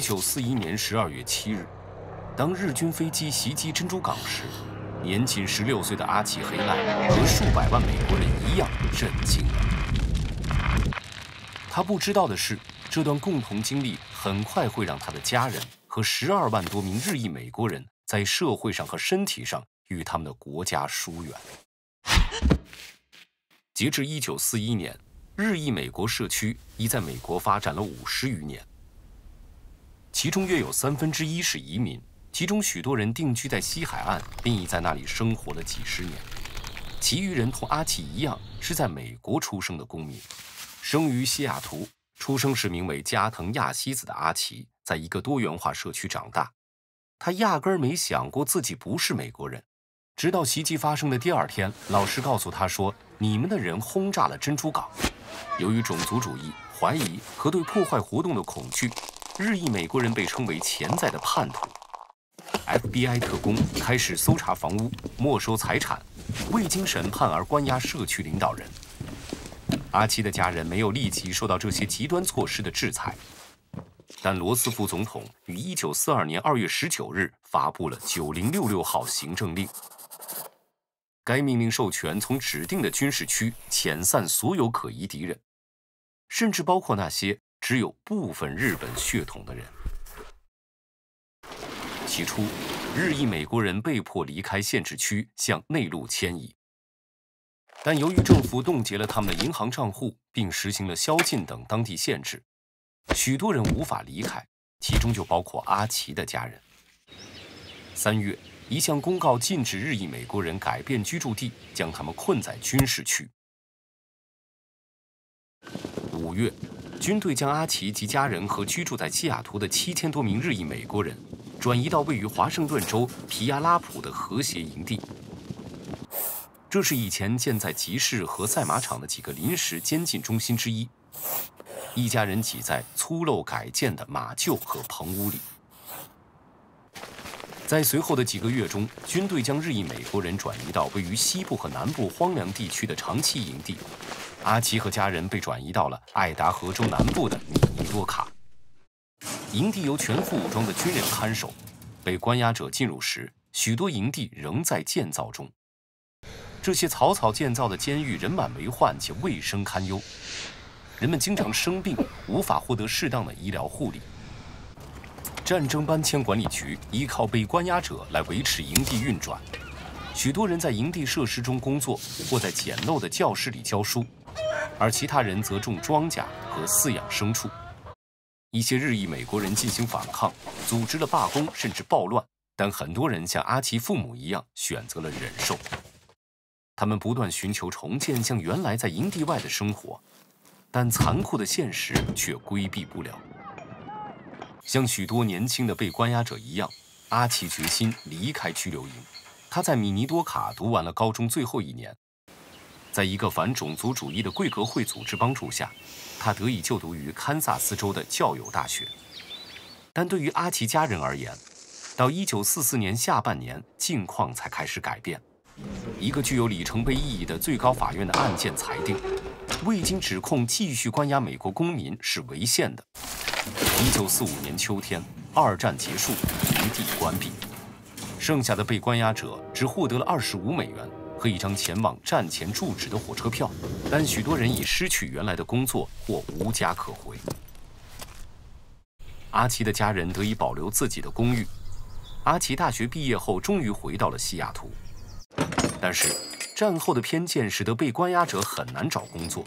1941年12月7日，当日军飞机袭击珍珠港时，年仅16岁的阿奇·黑赖和数百万美国人一样震惊了。他不知道的是，这段共同经历很快会让他的家人和12万多名日裔美国人在社会上和身体上与他们的国家疏远。截至1941年，日裔美国社区已在美国发展了50余年，其中约有1/3是移民，其中许多人定居在西海岸，并已在那里生活了几十年。其余人同阿奇一样，是在美国出生的公民，生于西雅图，出生时名为加藤亚希子的阿奇，在一个多元化社区长大。他压根儿没想过自己不是美国人，直到袭击发生的第2天，老师告诉他说：“你们的人轰炸了珍珠港。”由于种族主义、怀疑和对破坏活动的恐惧，日裔美国人被称为潜在的叛徒。FBI 特工开始搜查房屋，没收财产，未经审判而关押社区领导人。阿奇的家人没有立即受到这些极端措施的制裁，但罗斯福总统于1942年2月19日发布了9066号行政令。该命令授权从指定的军事区遣散所有可疑敌人，甚至包括那些只有部分日本血统的人。起初，日裔美国人被迫离开限制区，向内陆迁移。但由于政府冻结了他们的银行账户，并实行了宵禁等当地限制，许多人无法离开，其中就包括阿奇的家人。3月，一项公告禁止日裔美国人改变居住地，将他们困在军事区。5月，军队将阿奇及家人和居住在西雅图的7000多名日裔美国人转移到位于华盛顿州皮亚拉普的和谐营地。这是以前建在集市和赛马场的几个临时监禁中心之一。一家人挤在粗陋改建的马厩和棚屋里。在随后的几个月中，军队将日裔美国人转移到位于西部和南部荒凉地区的长期营地。阿奇和家人被转移到了爱达荷州南部的米尼多卡。营地由全副武装的军人看守。被关押者进入时，许多营地仍在建造中。这些草草建造的监狱人满为患且卫生堪忧，人们经常生病，无法获得适当的医疗护理。战争搬迁管理局依靠被关押者来维持营地运转，许多人在营地设施中工作，或在简陋的教室里教书，而其他人则种庄稼和饲养牲畜。一些日裔美国人进行反抗，组织了罢工甚至暴乱，但很多人像阿奇父母一样选择了忍受。他们不断寻求重建像原来在营地外的生活，但残酷的现实却规避不了。像许多年轻的被关押者一样，阿奇决心离开拘留营。他在米尼多卡读完了高中最后1年，在一个反种族主义的贵格会组织帮助下，他得以就读于堪萨斯州的教友大学。但对于阿奇家人而言，到1944年下半年，境况才开始改变。一个具有里程碑意义的最高法院的案件裁定，未经指控继续关押美国公民是违宪的。1945年秋天，2战结束，营地关闭，剩下的被关押者只获得了25美元和一张前往战前住址的火车票，但许多人已失去原来的工作或无家可回。阿奇的家人得以保留自己的公寓。阿奇大学毕业后终于回到了西雅图。但是，战后的偏见使得被关押者很难找工作，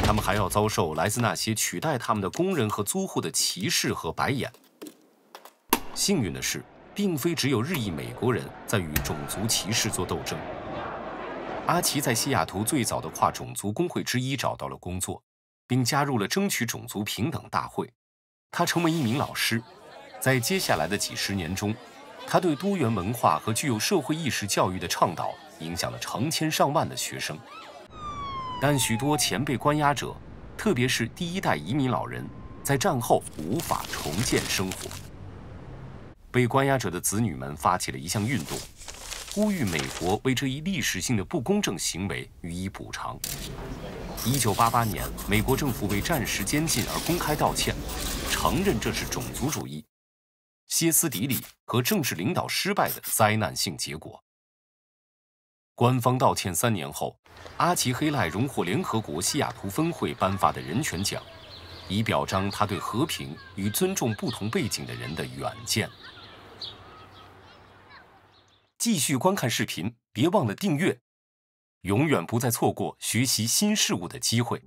他们还要遭受来自那些取代他们的工人和租户的歧视和白眼。幸运的是，并非只有日裔美国人在与种族歧视做斗争。阿奇在西雅图最早的跨种族工会之一找到了工作，并加入了争取种族平等大会。他成为一名老师，在接下来的几十年中，他对多元文化和具有社会意识教育的倡导影响了成千上万的学生。但许多前被关押者，特别是第1代移民老人，在战后无法重建生活。被关押者的子女们发起了一项运动，呼吁美国为这一历史性的不公正行为予以补偿。1988年，美国政府为战时监禁而公开道歉，承认这是种族主义，歇斯底里和政治领导失败的灾难性结果。官方道歉3年后，阿齐黑赖荣获联合国西雅图分会颁发的人权奖，以表彰他对和平与尊重不同背景的人的远见。继续观看视频，别忘了订阅，永远不再错过学习新事物的机会。